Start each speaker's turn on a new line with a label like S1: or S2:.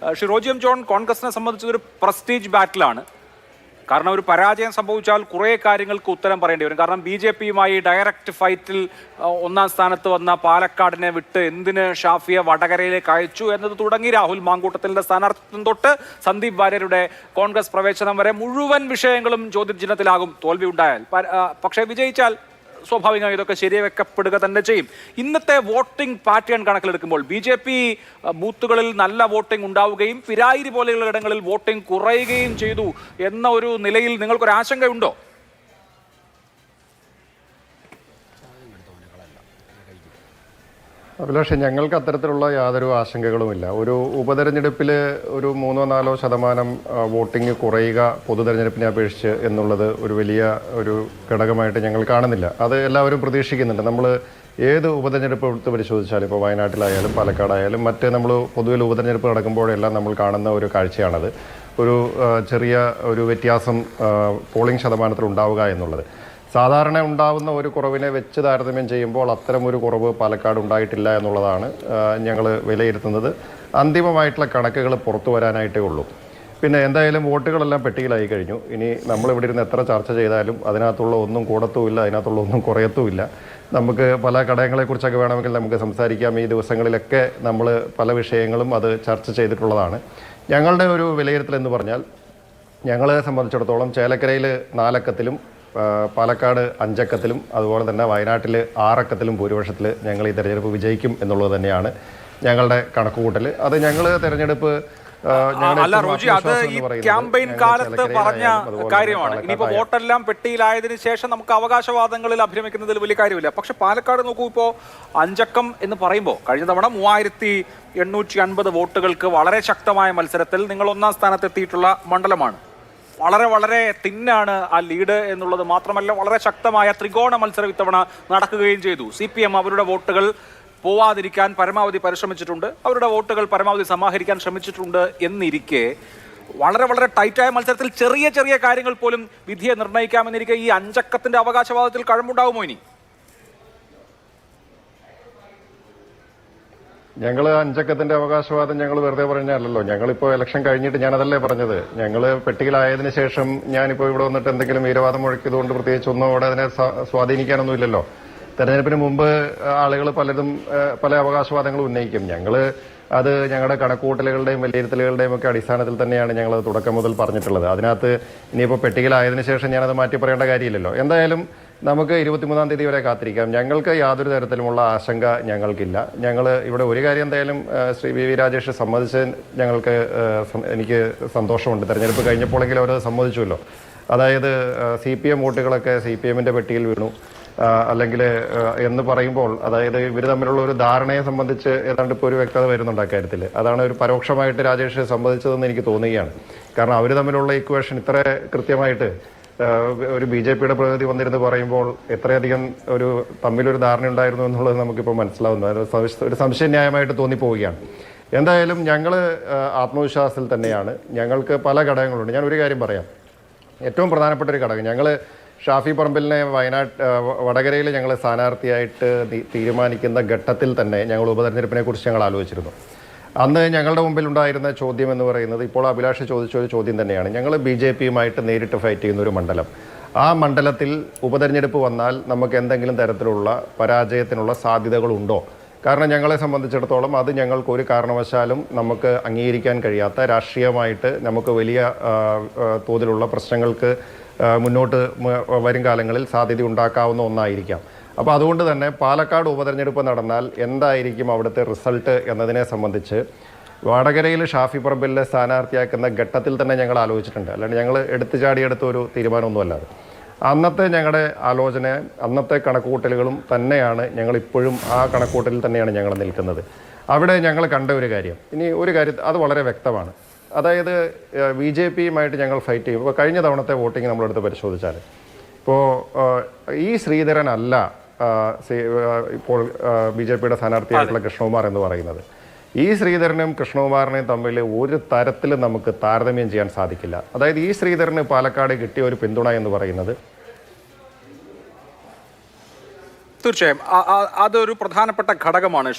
S1: Shri Roji M John, കോൺഗ്രസിനെ സംബന്ധിച്ച് ഒരു പ്രസ്റ്റീജ് ബാറ്റിലാണ്. കാരണം ഒരു പരാജയം സംഭവിച്ചാൽ കുറേ കാര്യങ്ങൾക്ക് ഉത്തരം പറയേണ്ടി വരും. കാരണം BJP-യുമായി ഡയറക്റ്റ് ഫൈറ്റിൽ ഒന്നാം സ്ഥാനത്ത് വന്ന പാലക്കാടിനെ വിട്ട് എന്തിന് ഷാഫിയെ വടകരയിലേക്ക് അയച്ചു എന്നത് തുടങ്ങി രാഹുൽ മാങ്കൂട്ടത്തിലിന്റെ സ്ഥാനാർത്ഥിത്വം തൊട്ട് സന്ദീപ് വാര്യരുടെ കോൺഗ്രസ് പ്രവേശനം വരെ മുഴുവൻ വിഷയങ്ങളും ചോദ്യചിഹ്നത്തിലാകും തോൽവി ഉണ്ടായാൽ. പക്ഷേ വിജയിച്ചാൽ സ്വാഭാവികമായി ഇതൊക്കെ ശരിവെക്കപ്പെടുക തന്നെ ചെയ്യും. ഇന്നത്തെ വോട്ടിംഗ് പാറ്റേൺ കണക്കിലെടുക്കുമ്പോൾ BJP ബൂത്തുകളിൽ നല്ല വോട്ടിംഗ് ഉണ്ടാവുകയും പിരായിരി പോലെയുള്ള ഇടങ്ങളിൽ വോട്ടിംഗ് കുറയുകയും ചെയ്തു എന്ന ഒരു നിലയിൽ നിങ്ങൾക്കൊരു ആശങ്കയുണ്ടോ?
S2: അഭിലാഷ്, ഞങ്ങൾക്ക് അത്തരത്തിലുള്ള യാതൊരു ആശങ്കകളുമില്ല. ഒരു ഉപതെരഞ്ഞെടുപ്പിൽ ഒരു 3-4% വോട്ടിംഗ് കുറയുക പൊതുതെരഞ്ഞെടുപ്പിനെ അപേക്ഷിച്ച് എന്നുള്ളത് ഒരു വലിയ ഒരു ഘടകമായിട്ട് ഞങ്ങൾ കാണുന്നില്ല. അത് എല്ലാവരും പ്രതീക്ഷിക്കുന്നുണ്ട്. നമ്മൾ ഏത് ഉപതെരഞ്ഞെടുപ്പ് എടുത്ത് പരിശോധിച്ചാലും, ഇപ്പോൾ വയനാട്ടിലായാലും പാലക്കാടായാലും മറ്റ് നമ്മൾ പൊതുവിൽ ഉപതെരഞ്ഞെടുപ്പ് നടക്കുമ്പോഴെല്ലാം നമ്മൾ കാണുന്ന ഒരു കാഴ്ചയാണത്. ഒരു ചെറിയ ഒരു വ്യത്യാസം പോളിംഗ് ശതമാനത്തിൽ ഉണ്ടാവുക എന്നുള്ളത്. സാധാരണ ഉണ്ടാവുന്ന ഒരു കുറവിനെ വെച്ച് താരതമ്യം ചെയ്യുമ്പോൾ അത്തരം ഒരു കുറവ് പാലക്കാട് ഉണ്ടായിട്ടില്ല എന്നുള്ളതാണ് ഞങ്ങൾ വിലയിരുത്തുന്നത്. അന്തിമമായിട്ടുള്ള കണക്കുകൾ പുറത്തു വരാനായിട്ടേ ഉള്ളൂ. പിന്നെ എന്തായാലും വോട്ടുകളെല്ലാം പെട്ടിയിലായി കഴിഞ്ഞു. ഇനി നമ്മളിവിടെ ഇരുന്ന് എത്ര ചർച്ച ചെയ്താലും അതിനകത്തുള്ള ഒന്നും കൂടത്തുമില്ല, അതിനകത്തുള്ള ഒന്നും കുറയത്തുമില്ല. നമുക്ക് പല ഘടകങ്ങളെക്കുറിച്ചൊക്കെ വേണമെങ്കിൽ നമുക്ക് സംസാരിക്കാം. ഈ ദിവസങ്ങളിലൊക്കെ നമ്മൾ പല വിഷയങ്ങളും അത് ചർച്ച ചെയ്തിട്ടുള്ളതാണ്. ഞങ്ങളുടെ ഒരു വിലയിരുത്തൽ എന്ന് പറഞ്ഞാൽ, ഞങ്ങളെ സംബന്ധിച്ചിടത്തോളം ചേലക്കരയിൽ 4 അക്കത്തിലും പാലക്കാട് 5 അക്കത്തിലും അതുപോലെ തന്നെ വയനാട്ടിൽ 6 അക്കത്തിലും ഭൂരിപക്ഷത്തിൽ ഞങ്ങൾ ഈ തെരഞ്ഞെടുപ്പ് വിജയിക്കും എന്നുള്ളത് തന്നെയാണ് ഞങ്ങളുടെ കണക്കുകൂട്ടൽ. അത് ഞങ്ങൾ തെരഞ്ഞെടുപ്പ്
S1: അല്ല റോജി, അത് ഈ ക്യാമ്പയിൻ കാലത്ത് പറഞ്ഞ കാര്യമാണ്. ഇനിയിപ്പോ വോട്ടെല്ലാം പെട്ടിയിലായതിനു ശേഷം നമുക്ക് അവകാശവാദങ്ങളിൽ അഭിരമിക്കുന്നതിൽ വലിയ കാര്യമില്ല. പക്ഷെ പാലക്കാട് നോക്കൂ, ഇപ്പോൾ 5 അക്കം എന്ന് പറയുമ്പോൾ കഴിഞ്ഞ തവണ 3850 വോട്ടുകൾക്ക് വളരെ ശക്തമായ മത്സരത്തിൽ നിങ്ങൾ ഒന്നാം സ്ഥാനത്തെത്തിയിട്ടുള്ള മണ്ഡലമാണ്. വളരെ തിന്നാണ് ആ ലീഡ് എന്നുള്ളത് മാത്രമല്ല, വളരെ ശക്തമായ ത്രികോണ മത്സരം ഇത്തവണ നടക്കുകയും ചെയ്തു. CPM അവരുടെ വോട്ടുകൾ പോവാതിരിക്കാൻ പരമാവധി പരിശ്രമിച്ചിട്ടുണ്ട്, അവരുടെ വോട്ടുകൾ പരമാവധി സമാഹരിക്കാൻ ശ്രമിച്ചിട്ടുണ്ട് എന്നിരിക്കെ വളരെ ടൈറ്റായ മത്സരത്തിൽ ചെറിയ കാര്യങ്ങൾ പോലും വിധിയെ നിർണ്ണയിക്കാമെന്നിരിക്കെ ഈ 5 അക്കത്തിന്റെ അവകാശവാദത്തിൽ കഴമ്പുണ്ടാകുമോ? ഇനി
S2: ഞങ്ങൾ 5 അക്കത്തിന്റെ അവകാശവാദം ഞങ്ങൾ വെറുതെ പറഞ്ഞല്ലോ. ഞങ്ങളിപ്പോൾ ഇലക്ഷൻ കഴിഞ്ഞിട്ട് ഞാനതല്ലേ പറഞ്ഞത്. ഞങ്ങൾ പെട്ടിയിലായതിനു ശേഷം ഞാനിപ്പോൾ ഇവിടെ വന്നിട്ട് എന്തെങ്കിലും വീരവാദം മുഴക്കിയതുകൊണ്ട് പ്രത്യേകിച്ച് ഒന്നും അവിടെ അതിനെ സ്വാധീനിക്കാനൊന്നും ഇല്ലല്ലോ. തെരഞ്ഞെടുപ്പിന് മുമ്പ് ആളുകൾ പലരും പല അവകാശവാദങ്ങളും ഉന്നയിക്കും. അത് ഞങ്ങളുടെ കണക്കുകൂട്ടലുകളുടെയും വിലയിരുത്തലുകളുടെയും ഒക്കെ അടിസ്ഥാനത്തിൽ തന്നെയാണ് ഞങ്ങൾ തുടക്കം മുതൽ പറഞ്ഞിട്ടുള്ളത്. അതിനകത്ത് ഇനിയിപ്പോൾ പെട്ടിയിലായതിനു ശേഷം ഞാനത് മാറ്റി പറയേണ്ട കാര്യമില്ലല്ലോ. എന്തായാലും നമുക്ക് 23-ാം തീയതി വരെ കാത്തിരിക്കാം. ഞങ്ങൾക്ക് യാതൊരു തരത്തിലുമുള്ള ആശങ്ക ഞങ്ങൾക്കില്ല. ഞങ്ങൾ ഇവിടെ ഒരു കാര്യം എന്തായാലും ശ്രീ വി രാജേഷ് സമ്മതിച്ച് എനിക്ക് സന്തോഷമുണ്ട്. തെരഞ്ഞെടുപ്പ് കഴിഞ്ഞപ്പോഴെങ്കിലും അവരത് സമ്മതിച്ചുവല്ലോ. അതായത് CPM വോട്ടുകളൊക്കെ CPM-ന്റെ പെട്ടിയിൽ വീണു അല്ലെങ്കിൽ എന്ന് പറയുമ്പോൾ, അതായത് ഇവർ തമ്മിലുള്ള ഒരു ധാരണയെ സംബന്ധിച്ച് ഏതാണ്ട് ഇപ്പോൾ ഒരു വ്യക്തത വരുന്നുണ്ട് അക്കാര്യത്തിൽ. അതാണ് ഒരു പരോക്ഷമായിട്ട് രാജേഷ് സമ്മതിച്ചതെന്ന് എനിക്ക് തോന്നുകയാണ്. കാരണം അവർ തമ്മിലുള്ള ഇക്വേഷൻ ഇത്ര കൃത്യമായിട്ട് ഒരു BJP-യുടെ പ്രതിനിധി വന്നിരുന്ന് പറയുമ്പോൾ എത്രയധികം തമ്മിലൊരു ധാരണ ഉണ്ടായിരുന്നു എന്നുള്ളത് നമുക്കിപ്പോൾ മനസ്സിലാവുന്നു. ഒരു സംശയന്യായമായിട്ട് തോന്നിപ്പോവുകയാണ്. എന്തായാലും ഞങ്ങൾ ആത്മവിശ്വാസത്തിൽ തന്നെയാണ്. ഞങ്ങൾക്ക് പല ഘടകങ്ങളുണ്ട്. ഞാൻ ഒരു കാര്യം പറയാം. ഏറ്റവും പ്രധാനപ്പെട്ട ഒരു ഘടകം, ഞങ്ങൾ ഷാഫി പറമ്പിലിനെ വടകരയിൽ ഞങ്ങൾ സ്ഥാനാർത്ഥിയായിട്ട് തീരുമാനിക്കുന്ന ഘട്ടത്തിൽ തന്നെ ഞങ്ങൾ ഉപതെരഞ്ഞെടുപ്പിനെ കുറിച്ച് ഞങ്ങൾ ആലോചിച്ചിരുന്നു. അന്ന് ഞങ്ങളുടെ മുമ്പിൽ ഉണ്ടായിരുന്ന ചോദ്യം എന്ന് പറയുന്നത്, ഇപ്പോൾ അഭിലാഷ് ചോദിച്ച ഒരു ചോദ്യം തന്നെയാണ്. ഞങ്ങൾ BJP-യുമായിട്ട് നേരിട്ട് ഫൈറ്റ് ചെയ്യുന്ന ഒരു മണ്ഡലം, ആ മണ്ഡലത്തിൽ ഉപതെരഞ്ഞെടുപ്പ് വന്നാൽ നമുക്ക് എന്തെങ്കിലും തരത്തിലുള്ള പരാജയത്തിനുള്ള സാധ്യതകളുണ്ടോ? കാരണം ഞങ്ങളെ സംബന്ധിച്ചിടത്തോളം അത് ഞങ്ങൾക്ക് ഒരു കാരണവശാലും നമുക്ക് അംഗീകരിക്കാൻ കഴിയാത്ത, രാഷ്ട്രീയമായിട്ട് നമുക്ക് വലിയ തോതിലുള്ള പ്രശ്നങ്ങൾക്ക് മുന്നോട്ട് വരും കാലങ്ങളിൽ സാധ്യത ഉണ്ടാക്കാവുന്ന ഒന്നായിരിക്കാം. അപ്പോൾ അതുകൊണ്ട് തന്നെ പാലക്കാട് ഉപതെരഞ്ഞെടുപ്പ് നടന്നാൽ എന്തായിരിക്കും അവിടുത്തെ റിസൾട്ട് എന്നതിനെ സംബന്ധിച്ച് വടകരയിൽ ഷാഫി പറമ്പിലിനെ സ്ഥാനാർത്ഥിയാക്കുന്ന ഘട്ടത്തിൽ തന്നെ ഞങ്ങൾ ആലോചിച്ചിട്ടുണ്ട്. അല്ലാണ്ട് ഞങ്ങൾ എടുത്ത ഒരു തീരുമാനമൊന്നുമല്ലാതെ അന്നത്തെ ഞങ്ങളുടെ ആലോചന, അന്നത്തെ കണക്കുകൂട്ടലുകളും തന്നെയാണ് ഞങ്ങളിപ്പോഴും ആ കണക്കുകൂട്ടലിൽ തന്നെയാണ് ഞങ്ങൾ നിൽക്കുന്നത്. അവിടെ ഞങ്ങൾ കണ്ട ഒരു കാര്യം, ഇനി ഒരു കാര്യം അത് വളരെ വ്യക്തമാണ്. അതായത് BJP-യുമായിട്ട് ഞങ്ങൾ ഫൈറ്റ് ചെയ്യും. ഇപ്പോൾ കഴിഞ്ഞ തവണത്തെ വോട്ടിംഗ് നമ്മളെടുത്ത് പരിശോധിച്ചാൽ, ഇപ്പോൾ ഈ ശ്രീധരൻ അല്ല ഇപ്പോൾ BJP-യുടെ സ്ഥാനാർത്ഥിയായിട്ടുള്ള കൃഷ്ണകുമാർ എന്ന് പറയുന്നത്. ഈ ശ്രീധരനും കൃഷ്ണകുമാറിനെയും തമ്മിൽ ഒരു തരത്തിലും നമുക്ക് താരതമ്യം ചെയ്യാൻ സാധിക്കില്ല. അതായത് ഈ ശ്രീധരന് പാലക്കാട് കിട്ടിയ ഒരു പിന്തുണ എന്ന് പറയുന്നത്
S1: തീർച്ചയായും അതൊരു പ്രധാനപ്പെട്ട ഘടകമാണ്.